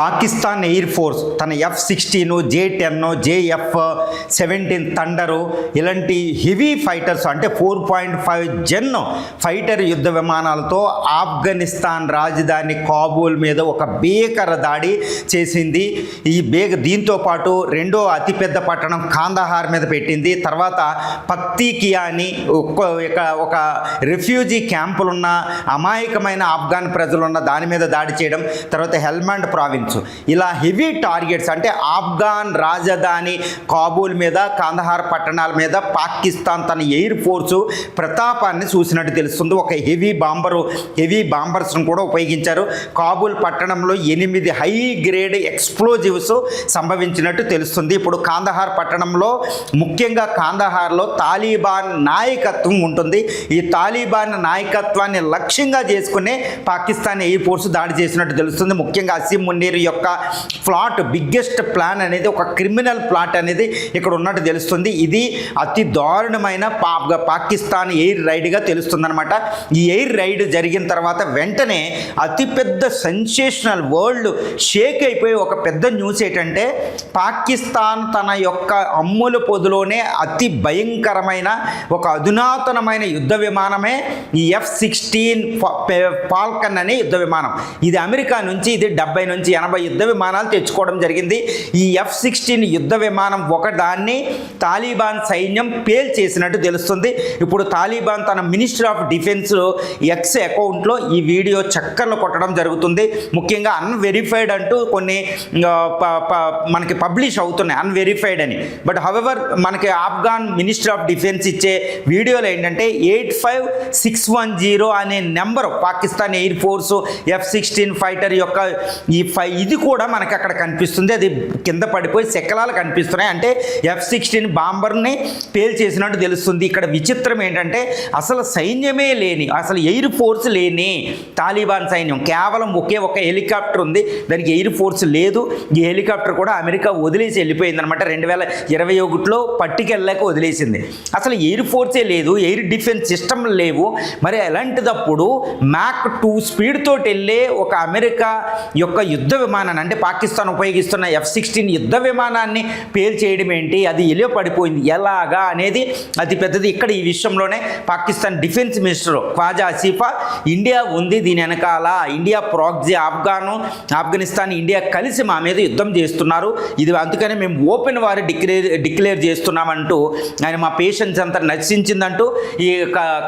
Pakistan air force తన F-16, J-10, JF-17 థండరు ఇలాంటి heavy fighters అంటే 4.5 జెన్ ఫైటర్ యుద్ధ విమానాలతో ఆఫ్ఘనిస్తాన్ రాజధాని కాబూల్ మీద ఒక భీకర దాడి చేసింది. దీంతో పాటు రెండో అతిపెద్ద పట్టణం కాందహార్ మీద పెట్టింది. తర్వాత పత్తికియా అని ఒక రెఫ్యూజీ క్యాంపులున్న అమాయకమైన ఆఫ్ఘాన్ ప్రజలున్న దాని మీద దాడి చేయడం, తర్వాత హెల్మండ్ ప్రావిన్స్, ఇలా హెవీ టార్గెట్స్ అంటే ఆఫ్ఘాన్ రాజధాని కాబూల్ మీద, కాందహార్ పట్టణాల మీద పాకిస్తాన్ తన ఎయిర్ ఫోర్సు ప్రతాపాన్ని చూసినట్టు తెలుస్తుంది. ఒక హెవీ బాంబర్స్ను కూడా ఉపయోగించారు. కాబూల్ పట్టణంలో 8 హై గ్రేడ్ ఎక్స్ప్లోజివ్స్ సంభవించినట్టు తెలుస్తుంది. ఇప్పుడు కాందహార్ పట్టణంలో, ముఖ్యంగా కాందహార్లో తాలిబాన్ నాయకత్వం ఉంటుంది. ఈ తాలిబాన్ నాయకత్వాన్ని లక్ష్యంగా చేసుకునే పాకిస్తాన్ ఎయిర్ ఫోర్స్ దాడి చేసినట్టు తెలుస్తుంది. ముఖ్యంగా అసీం మునీర్ యొక్క ప్లాట్, బిగ్గెస్ట్ ప్లాన్ అనేది, ఒక క్రిమినల్ ప్లాట్ అనేది ఇక్కడ ఉన్నట్టు తెలుస్తుంది. ఇది అతి దారుణమైన పాకిస్తాన్ ఎయిర్ రైడ్గా తెలుస్తుంది అనమాట. ఈ ఎయిర్ రైడ్ జరిగిన తర్వాత వెంటనే అతిపెద్ద సెన్సేషనల్, వరల్డ్ షేక్ అయిపోయి ఒక పెద్ద న్యూస్ ఏంటంటే, పాకిస్తాన్ తన యొక్క అమ్ముల పొదులోనే అతి భయంకరమైన ఒక అధునాతనమైన యుద్ధ విమానమే ఈ F-16 ఫాల్కన్ అనే యుద్ధ విమానం. ఇది అమెరికా నుంచి, ఇది 70 నుంచి 80 యుద్ధ విమానాలు తెచ్చుకోవడం జరిగింది. ఈ F-16 యుద్ధ విమానం ఒకదాన్ని తాలిబాన్ సైన్యం పేల్చేసినట్టు తెలుస్తుంది. ఇప్పుడు తాలిబాన్ తన మినిస్ట్రీ ఆఫ్ డిఫెన్స్ ఎక్స్ అకౌంట్లో ఈ వీడియో చక్కర్లు కొట్టడం జరుగుతుంది. ముఖ్యంగా అన్వెరిఫైడ్ అంటూ కొన్ని మనకి పబ్లిష్ అవుతున్నాయి, అన్వెరిఫైడ్ అని. బట్ హవెవర్ మనకి ఆఫ్ఘాన్ మినిస్ట్రీ ఆఫ్ డిఫెన్స్ ఇచ్చే వీడియోలు ఏంటంటే 85610 అనే number Pakistan air force F-16 fighter యొక్క ఇది కూడా మనకి అక్కడ కనిపిస్తుంది. అది కింద పడిపోయి శకలాలు కనిపిస్తున్నాయి. అంటే F-16 బాంబర్ని పేల్చేసినట్టు తెలుస్తుంది. ఇక్కడ విచిత్రం ఏంటంటే, అసలు సైన్యమే లేని, అసలు ఎయిర్ ఫోర్స్ లేని తాలిబాన్ సైన్యం, కేవలం ఒకే ఒక హెలికాప్టర్ ఉంది, దానికి ఎయిర్ ఫోర్స్ లేదు. ఈ హెలికాప్టర్ కూడా అమెరికా వదిలేసి వెళ్ళిపోయింది అనమాట. 2021లో పట్టుకెళ్ళాక వదిలేసింది. అసలు ఎయిర్ ఫోర్సే లేదు, ఎయిర్ డిఫెన్స్ సిస్టమ్ లేవు. మరి అలాంటిదప్పుడు మ్యాక్ 2 స్పీడ్తో వెళ్ళే ఒక అమెరికా యొక్క యుద్ధ విమానాన్ని, అంటే పాకిస్తాన్ ఉపయోగిస్తున్న F-16 యుద్ధ విమానాన్ని పేల్చేయడం ఏంటి, అది ఎలియో పడిపోయింది ఎలాగా అనేది అతి పెద్దది. ఇక్కడ ఈ విషయంలోనే Pakistan defence minister Khwaja Asif, India ఉంది దీని వెనకాల, ఇండియా ప్రాక్సీ, ఆఫ్ఘనిస్తాన్ ఇండియా కలిసి మా మీద యుద్ధం చేస్తున్నారు, ఇది అందుకనే మేము ఓపెన్ వార్ డిక్లేర్ చేస్తున్నామంటూ ఆయన మా పేషెన్స్ అంతా నశించిందంటూ ఈ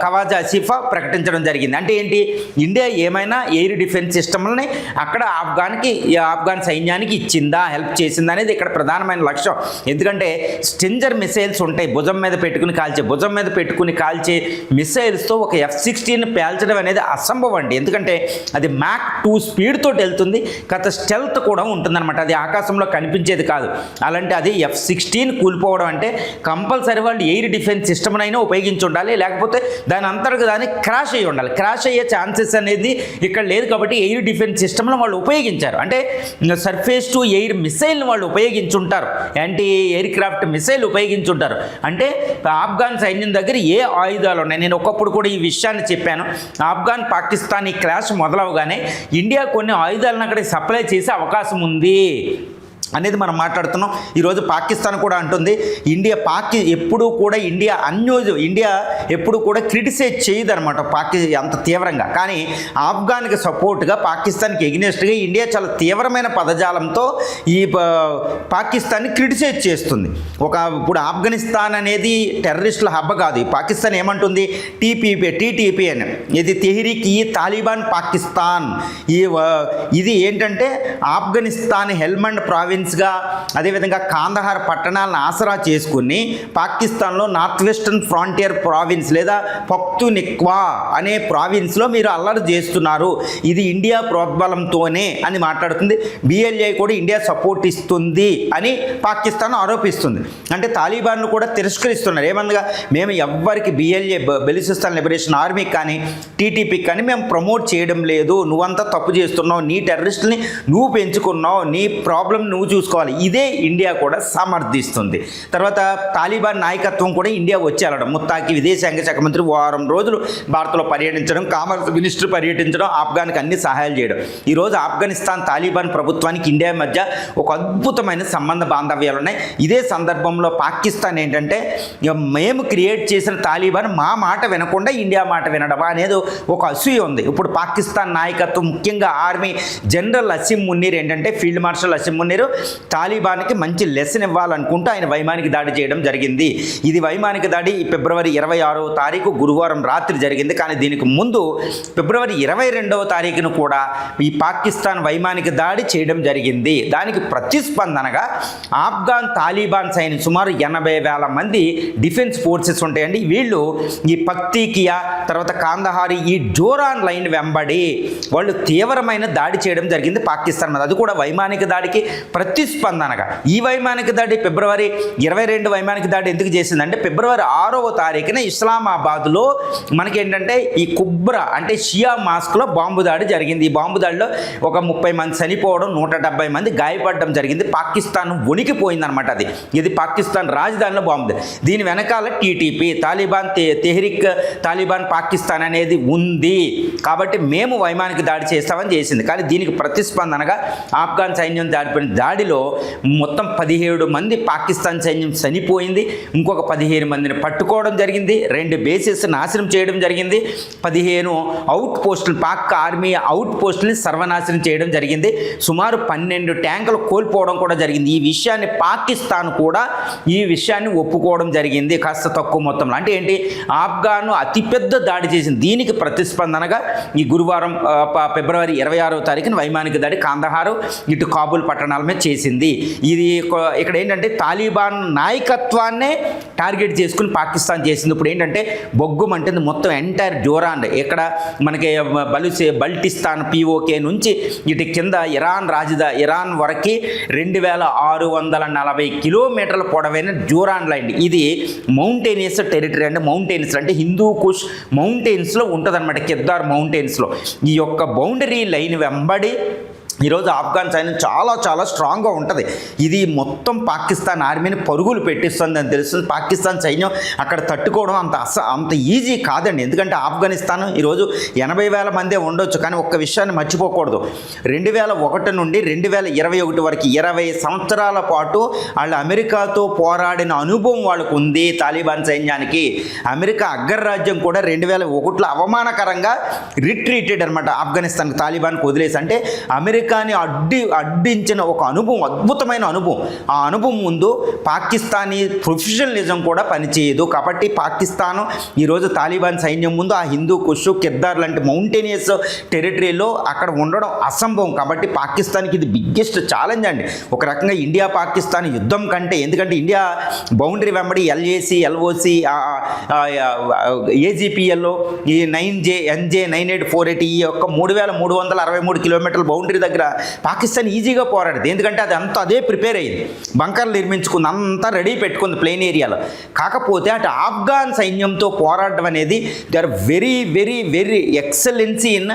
ఖ్వాజా ఆసిఫా ప్రకటించడం జరిగింది. అంటే ఏంటి, ఇండియా ఏమైనా ఎయిర్ డిఫెన్స్ సిస్టమ్ని అక్కడ ఆఫ్ఘాన్ సైన్యానికి ఇచ్చిందా, హెల్ప్ చేసిందా అనేది ఇక్కడ ప్రధానమైన లక్ష్యం. ఎందుకంటే స్టింజర్ మిసైల్స్ ఉంటాయి, భుజం మీద పెట్టుకుని కాల్చే మిసైల్స్తో ఒక F-16 పేల్చడం అనేది అసంభవం అండి. ఎందుకంటే అది మ్యాక్ 2 స్పీడ్తో వెళ్తుంది, గత స్టెల్త్ కూడా ఉంటుందన్నమాట, అది ఆకాశంలో కనిపించేది కాదు. అలాంటి అది F-16 కూలిపోవడం అంటే కంపల్సరీ వాళ్ళు ఎయిర్ డిఫెన్స్ సిస్టమ్నైనా ఉపయోగించి ఉండాలి, లేకపోతే దాని అంతర్గత దాన్ని క్రాష్ అయ్యి ఉండాలి. క్రాష్ అయ్యే ఛాన్సెస్ అనేది ఇక్కడ లేదు కాబట్టి ఎయిర్ డిఫెన్స్ సిస్టమ్లో వాళ్ళు ఉపయోగించారు. అంటే సర్ఫేస్ టు ఎయిర్ మిసైల్ని వాళ్ళు ఉపయోగించుంటారు, యాంటీ ఎయిర్ క్రాఫ్ట్ మిసైల్ ఉపయోగించుంటారు. అంటే ఆఫ్ఘాన్ సైన్యం దగ్గర ఏ ఆయుధాలు ఉన్నాయి, నేను ఒకప్పుడు కూడా ఈ విషయాన్ని చెప్పాను. ఆఫ్ఘాన్ పాకిస్తాన్ ఈ క్లాష్ మొదలవగానే ఇండియా కొన్ని ఆయుధాలను అక్కడికి సప్లై చేసే అవకాశం ఉంది అనేది మనం మాట్లాడుతున్నాం. ఈరోజు పాకిస్తాన్ కూడా అంటుంది, ఇండియా ఎప్పుడూ కూడా ఇండియా ఎప్పుడు కూడా క్రిటిసైజ్ చేయదనమాట అంత తీవ్రంగా. కానీ ఆఫ్ఘాన్కి సపోర్ట్గా, పాకిస్తాన్కి ఎగ్నెస్ట్గా ఇండియా చాలా తీవ్రమైన పదజాలంతో ఈ పాకిస్తాన్ని క్రిటిసైజ్ చేస్తుంది. ఇప్పుడు ఆఫ్ఘనిస్తాన్ అనేది టెర్రరిస్టుల హబ్ కాదు. పాకిస్తాన్ ఏమంటుంది, టీటీపీ అని, ఇది తెహ్రీక్ ఈ తాలిబాన్ పాకిస్తాన్. ఇది ఏంటంటే ఆఫ్ఘనిస్తాన్ హెల్మండ్ ప్రావిన్స్ గా, అదేవిధంగా కాందహార్ పట్టణాలను ఆసరా చేసుకుని పాకిస్తాన్లో నార్త్ వెస్టర్న్ ఫ్రాంటియర్ ప్రావిన్స్ లేదా పఖ్తూన్ఖ్వా అనే ప్రావిన్స్లో మీరు అల్లరి చేస్తున్నారు, ఇది ఇండియా ప్రోద్బలంతోనే అని మాట్లాడుతుంది. BLA కూడా ఇండియా సపోర్ట్ ఇస్తుంది అని పాకిస్తాన్ ఆరోపిస్తుంది. అంటే తాలిబాన్లు కూడా తిరస్కరిస్తున్నారు. ఏమనగా, మేము ఎవ్వరికి BLA బెలూచిస్తాన్ లిబరేషన్ ఆర్మీకి కానీ TTPకి కానీ మేము ప్రమోట్ చేయడం లేదు, నువ్వంతా తప్పు చేస్తున్నావు, నీ టెర్రరిస్టుల్ని నువ్వు పెంచుకున్నావు, నీ ప్రాబ్లం నువ్వు నువ్వు చూసుకోవాలి. ఇదే ఇండియా కూడా సమర్థిస్తుంది. తర్వాత తాలిబాన్ నాయకత్వం కూడా ఇండియా వచ్చేయాలడం. ముత్తాకి విదేశాంగ శాఖ మంత్రి వారం రోజులు భారత్లో పర్యటించడం, కామర్స్ మినిస్టర్ పర్యటించడం, ఆఫ్ఘన్కి అన్ని సహాయాలు చేయడం. ఈరోజు ఆఫ్ఘనిస్తాన్ తాలిబాన్ ప్రభుత్వానికి ఇండియా మధ్య ఒక అద్భుతమైన సంబంధ బాంధవ్యాలు ఉన్నాయి. ఇదే సందర్భంలో పాకిస్తాన్ ఏంటంటే మేము క్రియేట్ చేసిన తాలిబాన్ మా మాట వినకుండా ఇండియా మాట వినడమా అనేది ఒక అసూయ ఉంది. ఇప్పుడు పాకిస్తాన్ నాయకత్వం ముఖ్యంగా ఆర్మీ జనరల్ అసీం మున్నీర్ ఏంటంటే ఫీల్డ్ మార్షల్ అసీం మున్నీర్ తాలిబాన్కి మంచి లెసన్ ఇవ్వాలనుకుంటూ ఆయన వైమానిక దాడి చేయడం జరిగింది. ఇది వైమానిక దాడి ఫిబ్రవరి 26వ తారీఖు గురువారం రాత్రి జరిగింది. కానీ దీనికి ముందు ఫిబ్రవరి 22వ తారీఖును కూడా ఈ పాకిస్తాన్ వైమానిక దాడి చేయడం జరిగింది. దానికి ప్రతిస్పందనగా ఆఫ్ఘాన్ తాలిబాన్ సైన్యం సుమారు 80,000 మంది డిఫెన్స్ ఫోర్సెస్ ఉంటాయండి. వీళ్ళు ఈ పక్తీకియా తర్వాత కాందహారి ఈ జోరాన్ లైన్ వెంబడి వాళ్ళు తీవ్రమైన దాడి చేయడం జరిగింది పాకిస్తాన్ మీద. అది కూడా వైమానిక దాడికి ప్రతిస్పందనగా. ఈ వైమానిక దాడి ఫిబ్రవరి 22 వైమానిక దాడి ఎందుకు చేసిందంటే ఫిబ్రవరి 6వ తారీఖున ఇస్లామాబాద్లో మనకేంటంటే ఈ కుబ్రా అంటే షియా మాస్క్లో బాంబు దాడి జరిగింది. ఈ బాంబు దాడిలో ఒక 30 మంది చనిపోవడం, 170 మంది గాయపడడం జరిగింది. పాకిస్తాన్ వణికిపోయిందనమాట. ఇది పాకిస్తాన్ రాజధానిలో బాంబు. దీని వెనకాల TTP Taliban Tehrik Taliban Pakistan అనేది ఉంది కాబట్టి మేము వైమానిక దాడి చేస్తామని చేసింది. కానీ దీనికి ప్రతిస్పందనగా ఆఫ్ఘాన్ సైన్యం దాడిలో మొత్తం 17 మంది పాకిస్తాన్ సైన్యం చనిపోయింది. ఇంకొక 15 మందిని పట్టుకోవడం జరిగింది. 2 బేసెస్ నాశనం చేయడం జరిగింది. 15 అవుట్ పోస్టులు పాక్ ఆర్మీ అవుట్ పోస్టులని సర్వనాశనం చేయడం జరిగింది. సుమారు 12 ట్యాంకులు కోల్పోవడం కూడా జరిగింది. ఈ విషయాన్ని పాకిస్తాన్ కూడా ఈ విషయాన్ని ఒప్పుకోవడం జరిగింది కాస్త తక్కువ మొత్తంలో. అంటే ఏంటి, ఆఫ్ఘాన్ అతిపెద్ద దాడి చేసింది. దీనికి ప్రతిస్పందనగా ఈ గురువారం ఫిబ్రవరి 26వ తారీఖున వైమానిక దాడి కాందహారు ఇటు కాబూల్ పట్టణాల మీద చేసింది. ఇది ఇక్కడ ఏంటంటే తాలిబాన్ నాయకత్వాన్నే టార్గెట్ చేసుకుని పాకిస్తాన్ చేసింది. ఇప్పుడు ఏంటంటే బొగ్గుమంటుంది మొత్తం ఎంటైర్ జోరాన్ ఇక్కడ మనకి బల్టిస్తాన్ పిఓకే నుంచి ఇటు కింద ఇరాన్ వరకు 2640 కిలోమీటర్ల పొడవైన జోరాన్ లైన్. ఇది మౌంటైనియస్ టెరిటరీ అంటే మౌంటైన్స్ అంటే హిందూ కుష్ మౌంటైన్స్లో ఉంటుంది అనమాట. కెద్దార్ మౌంటైన్స్లో ఈ యొక్క బౌండరీ లైన్ వెంబడి ఈరోజు ఆఫ్ఘన్ సైన్యం చాలా స్ట్రాంగ్గా ఉంటుంది. ఇది మొత్తం పాకిస్తాన్ ఆర్మీని పరుగులు పెట్టిస్తుంది అని తెలుస్తుంది. పాకిస్తాన్ సైన్యం అక్కడ తట్టుకోవడం అంత ఈజీ కాదండి. ఎందుకంటే ఆఫ్ఘనిస్తాన్ ఈరోజు 80,000 మందే ఉండొచ్చు. కానీ ఒక్క విషయాన్ని మర్చిపోకూడదు, 2001 నుండి 2021 వరకు 20 సంవత్సరాల పాటు వాళ్ళు అమెరికాతో పోరాడిన అనుభవం వాళ్ళకు ఉంది. తాలిబాన్ సైన్యానికి అమెరికా అగ్రరాజ్యం కూడా 2001లో అవమానకరంగా రిట్రీటెడ్ అనమాట ఆఫ్ఘనిస్తాన్కి తాలిబాన్కి వదిలేసి. అంటే అమెరికాని అడ్డించిన ఒక అనుభవం, అద్భుతమైన అనుభవం. ఆ అనుభవం ముందు పాకిస్తానీ ప్రొఫెషనలిజం కూడా పనిచేయదు. కాబట్టి పాకిస్తాన్ ఈరోజు తాలిబాన్ సైన్యం ముందు ఆ హిందూ కుష్ కిర్దార్ లాంటి మౌంటైనియస్ టెరిటరీలో అక్కడ ఉండడం అసంభవం. కాబట్టి పాకిస్తాన్కి ఇది బిగ్గెస్ట్ ఛాలెంజ్ అండి ఒక రకంగా ఇండియా పాకిస్తాన్ యుద్ధం కంటే. ఎందుకంటే ఇండియా బౌండరీ వెంబడి ఎల్ఏసి ఎల్ఓసి ఏజీపీఎల్లో ఈ 9J NJ 9848 ఈ యొక్క 3363 కిలోమీటర్ల బౌండరీ దగ్గర పాకిస్తాన్ ఈజీగా పోరాడింది. ఎందుకంటే అది అంతా అదే ప్రిపేర్ అయ్యింది, బంకర్లు నిర్మించుకుంది, అంతా రెడీ పెట్టుకుంది ప్లెయిన్ ఏరియాలో. కాకపోతే అటు ఆఫ్ఘాన్ సైన్యంతో పోరాడడం అనేది they are very excellency in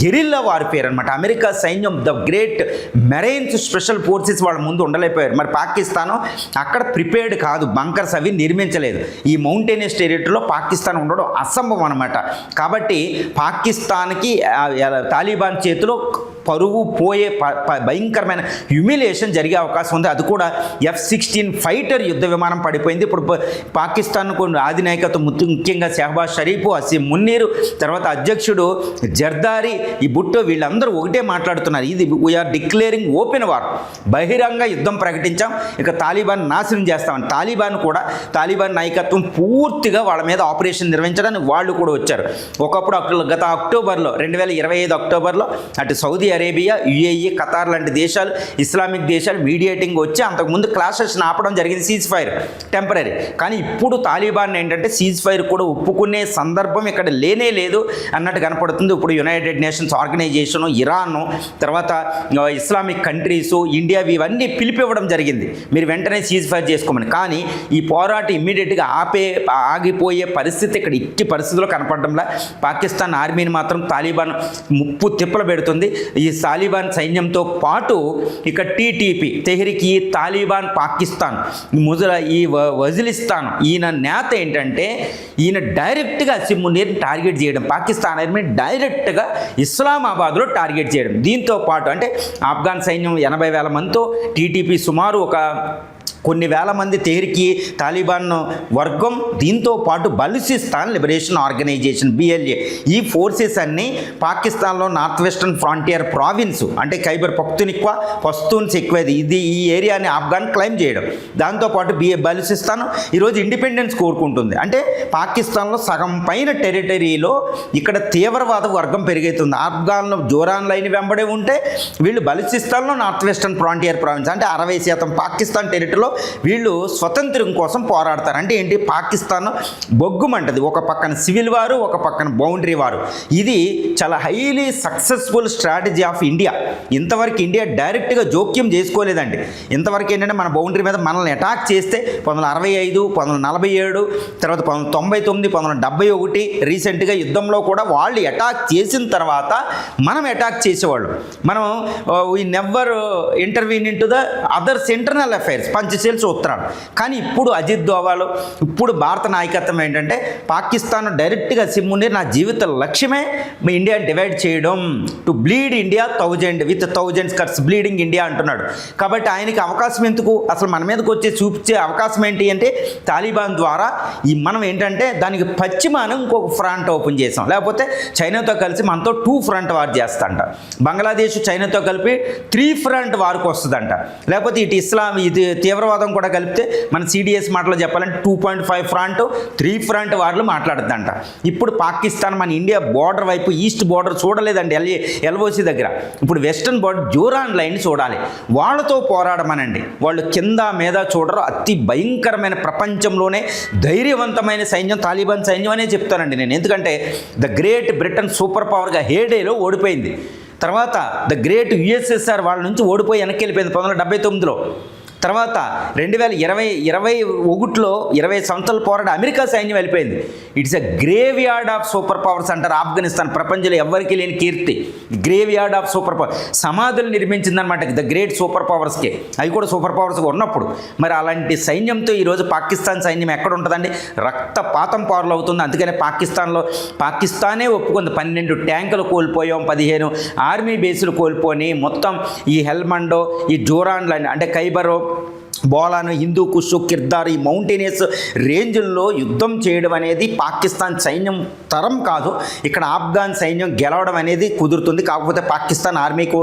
guerrilla warfare అనమాట. అమెరికా సైన్యం the great marines special forces వాళ్ళ ముందు ఉండలేకపోయారు. మరి పాకిస్తాన్ అక్కడ ప్రిపేర్డ్ కాదు, బంకర్స్ అవి నిర్మించలేదు. ఈ మౌంటైనియస్ టెరిటరీలో పాకిస్తాన్ ఉండడం అసంభవం అనమాట. కాబట్టి పాకిస్తాన్కి తాలిబాన్ చేతిలో పరువు పోయే భయంకరమైన హ్యూమిలియేషన్ జరిగే అవకాశం ఉంది. అది కూడా F-16 ఫైటర్ యుద్ధ విమానం పడిపోయింది. ఇప్పుడు పాకిస్తాన్ అధినాయకత్వం ముఖ్యంగా షహబాజ్ షరీఫ్, అసీం మున్నీరు, తర్వాత అధ్యక్షుడు జర్దారీ, ఈ భుట్టో వీళ్ళందరూ ఒకటే మాట్లాడుతున్నారు. ఇది వీఆర్ డిక్లేరింగ్ ఓపెన్ వార్, బహిరంగ యుద్ధం ప్రకటించాం, ఇక తాలిబాన్ నాశనం చేస్తామని. తాలిబాన్ నాయకత్వం పూర్తిగా వాళ్ళ మీద ఆపరేషన్ నిర్వహించడానికి వాళ్ళు కూడా వచ్చారు. ఒకప్పుడు గత అక్టోబర్లో 2025 అక్టోబర్లో అటు సౌదీ అరేబియా, UAE, ఖతార్ లాంటి దేశాలు, ఇస్లామిక్ దేశాలు మీడియేటింగ్ వచ్చి అంతకుముందు క్లాషెస్ ఆపడం జరిగింది, సీజ్ ఫైర్ టెంపరీ. కానీ ఇప్పుడు తాలిబాన్ ఏంటంటే సీజ్ ఫైర్ కూడా ఒప్పుకునే సందర్భం ఇక్కడ లేనే లేదు అన్నట్టు కనపడుతుంది. ఇప్పుడు యునైటెడ్ నేషన్స్ ఆర్గనైజేషన్, ఇరాన్, తర్వాత ఇస్లామిక్ కంట్రీస్, ఇండియా ఇవన్నీ పిలిపివ్వడం జరిగింది మీరు వెంటనే సీజ్ ఫైర్ చేసుకోమని. కానీ ఈ పోరాటం ఇమ్మీడియట్గా ఆగిపోయే పరిస్థితి ఇక్కడ ఇట్టి పరిస్థితుల్లో కనపడడంలా. పాకిస్తాన్ ఆర్మీని మాత్రం తాలిబాన్ ముప్పు తిప్పలు పెడుతుంది. ఈ తాలిబాన్ సైన్యంతో పాటు ఇక టీటీపీ తెహ్రీక్-ఈ తాలిబాన్ పాకిస్తాన్ వజిలిస్తాన్ ఈయన నేత ఏంటంటే ఈయన డైరెక్ట్గా అసీం మునీర్ని టార్గెట్ చేయడం, పాకిస్తాన్ ఆర్మీ డైరెక్ట్గా ఇస్లామాబాద్లో టార్గెట్ చేయడం. దీంతో పాటు అంటే ఆఫ్ఘాన్ సైన్యం 80,000 మందితో టీటీపీ సుమారు ఒక కొన్ని వేల మంది తెహ్రీక్-ఈ తాలిబాన్ వర్గం, దీంతో పాటు బలూచిస్తాన్ లిబరేషన్ ఆర్గనైజేషన్ BLA, ఈ ఫోర్సెస్ అన్నీ పాకిస్తాన్లో నార్త్ వెస్టర్న్ ఫ్రాంటియర్ ప్రావిన్స్ అంటే ఖైబర్ పఖ్తూన్ఖ్వా పస్తూన్స్ ఎక్కువది ఈ ఏరియాని ఆఫ్ఘాన్ క్లైమ్ చేయడం. దాంతోపాటు బలూచిస్తాన్ ఈరోజు ఇండిపెండెన్స్ కోరుకుంటుంది. అంటే పాకిస్తాన్లో సగం పైన టెరిటరీలో ఇక్కడ తీవ్రవాద వర్గం పెరుగుతుంది. ఆఫ్ఘాన్లో జోరాన్ లైన్ వెంబడే ఉంటే వీళ్ళు బలూచిస్తాన్లో నార్త్ వెస్టర్న్ ఫ్రాంటియర్ ప్రావిన్స్ అంటే 60% పాకిస్తాన్ టెరిటరీలో వీళ్ళు స్వతంత్రం కోసం పోరాడతారు. అంటే ఏంటి, పాకిస్తాన్ బొగ్గుమంటది, ఒక పక్కన సివిల్ వారు, ఒక పక్కన బౌండరీ వారు. ఇది చాలా highly successful strategy of India. ఇంతవరకు ఇండియా డైరెక్ట్గా జోక్యం చేసుకోలేదండి. ఇంతవరకు ఏంటంటే మన బౌండరీ మీద మనల్ని అటాక్ చేస్తే 1965, 1947, తర్వాత 1999, 1971 రీసెంట్గా యుద్ధంలో కూడా వాళ్ళు అటాక్ చేసిన తర్వాత మనం అటాక్ చేసేవాళ్ళు. మనం we never intervene in to the others internal affairs, Panchsheel సూత్రాలు. కానీ ఇప్పుడు అజిత్ దోవాల్, ఇప్పుడు భారత నాయకత్వం ఏంటంటే పాకిస్తాన్ డైరెక్ట్గా అసీం మునీర్ నా జీవిత లక్ష్యమే మీ ఇండియా డివైడ్ చేయడం, to bleed India 1000 with 1000 cuts bleeding India అంటున్నాడు. కాబట్టి ఆయనకి అవకాశం ఎందుకు, అసలు మన మీదకి వచ్చే చూపించే అవకాశం ఏంటి అంటే తాలిబాన్ ద్వారా మనం ఏంటంటే దానికి పశ్చిమాన ఇంకొక ఫ్రంట్ ఓపెన్ చేసాం, లేకపోతే చైనాతో కలిసి మనతో 2 ఫ్రంట్ వార్ చేస్తాంట. బంగ్లాదేశ్ చైనాతో కలిపి 3 ఫ్రంట్ వార్కి వస్తుందంట. లేకపోతే ఇటు ఇస్లాం ఇది తీవ్రవాదం కూడా కలిపితే మన CDS మాటలో చెప్పాలంటే 2.5 ఫ్రంట్ 3 ఫ్రంట్ వార్లు మాట్లాడుతుందంట. ఇప్పుడు పాకిస్తాన్ మన ఇండియా బోర్డర్ వైపు ఈస్ట్ బోర్డర్ చూడలేదండి, LOC దగ్గర. ఇప్పుడు వెస్టర్న్ బోర్డర్ జోరాన్ లైన్ చూడాలి, వాళ్ళతో పోరాడమనండి. వాళ్ళు కింద మీద చూడరు. అతి భయంకరమైన ప్రపంచంలోనే ధైర్యవంతమైన సైన్యం తాలిబాన్ సైన్యం అనే చెప్తానండి నేను. ఎందుకంటే ద గ్రేట్ బ్రిటన్ సూపర్ పవర్గా హేడేలో ఓడిపోయింది. తర్వాత ద గ్రేట్ USSR వాళ్ళ నుంచి ఓడిపోయి వెనక్కి వెళ్ళిపోయింది 1979లో. తర్వాత 2021లో 20 సంవత్సరాల పోరాట అమెరికా సైన్యం వెళ్ళిపోయింది. It's a graveyard of super powers అంటారు ఆఫ్ఘనిస్తాన్. ప్రపంచంలో ఎవరికి లేని కీర్తి, graveyard of super power. సమాధులు నిర్మించిందనమాట ద గ్రేట్ సూపర్ పవర్స్కి. అవి కూడా సూపర్ పవర్స్గా ఉన్నప్పుడు మరి అలాంటి సైన్యంతో ఈరోజు పాకిస్తాన్ సైన్యం ఎక్కడ ఉంటుందండి, రక్తపాతం పారులు అవుతుంది. అందుకనే పాకిస్తానే ఒప్పుకుంది. 12 ట్యాంకులు కోల్పోయాం, 15 ఆర్మీ బేసులు కోల్పోని మొత్తం ఈ హెల్మండో, ఈ జోరాన్ లైన్ అంటే ఖైబరు, బోలాను, హిందూ కుష్, కిర్దార్, ఈ మౌంటైనియస్ రేంజుల్లో యుద్ధం చేయడం అనేది పాకిస్తాన్ సైన్యం తరం కాదు. ఇక్కడ ఆఫ్ఘాన్ సైన్యం గెలవడం అనేది కుదురుతుంది. కాకపోతే పాకిస్తాన్ ఆర్మీకి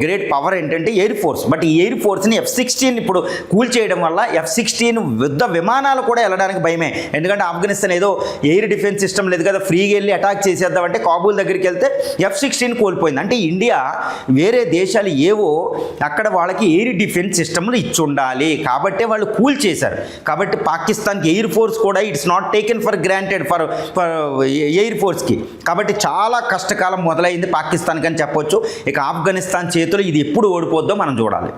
గ్రేట్ పవర్ ఏంటంటే ఎయిర్ ఫోర్స్. బట్ ఈ ఎయిర్ ఫోర్స్ని F-16 ఇప్పుడు కూల్ చేయడం వల్ల F-16 యుద్ధ విమానాలు కూడా వెళ్ళడానికి భయమే. ఎందుకంటే ఆఫ్ఘనిస్తాన్ ఏదో ఎయిర్ డిఫెన్స్ సిస్టమ్ లేదు కదా, ఫ్రీగా వెళ్ళి అటాక్ చేసేద్దామంటే కాబూల్ దగ్గరికి వెళ్తే F-16 కోల్పోయింది. అంటే ఇండియా వేరే దేశాలు ఏవో అక్కడ వాళ్ళకి ఎయిర్ డిఫెన్స్ సిస్టమ్లు ఇచ్చుండాలి, కాబట్టి వాళ్ళు కూల్ చేశారు. కాబట్టి పాకిస్తాన్కి ఎయిర్ ఫోర్స్ కూడా it's not taken for granted for air ఫోర్స్కి. కాబట్టి చాలా కష్టకాలం మొదలైంది పాకిస్తాన్కి అని చెప్పొచ్చు. ఇక ఆఫ్ఘనిస్తాన్ చేతులు ఇది ఎప్పుడు ఓడిపోద్దో మనం చూడాలి.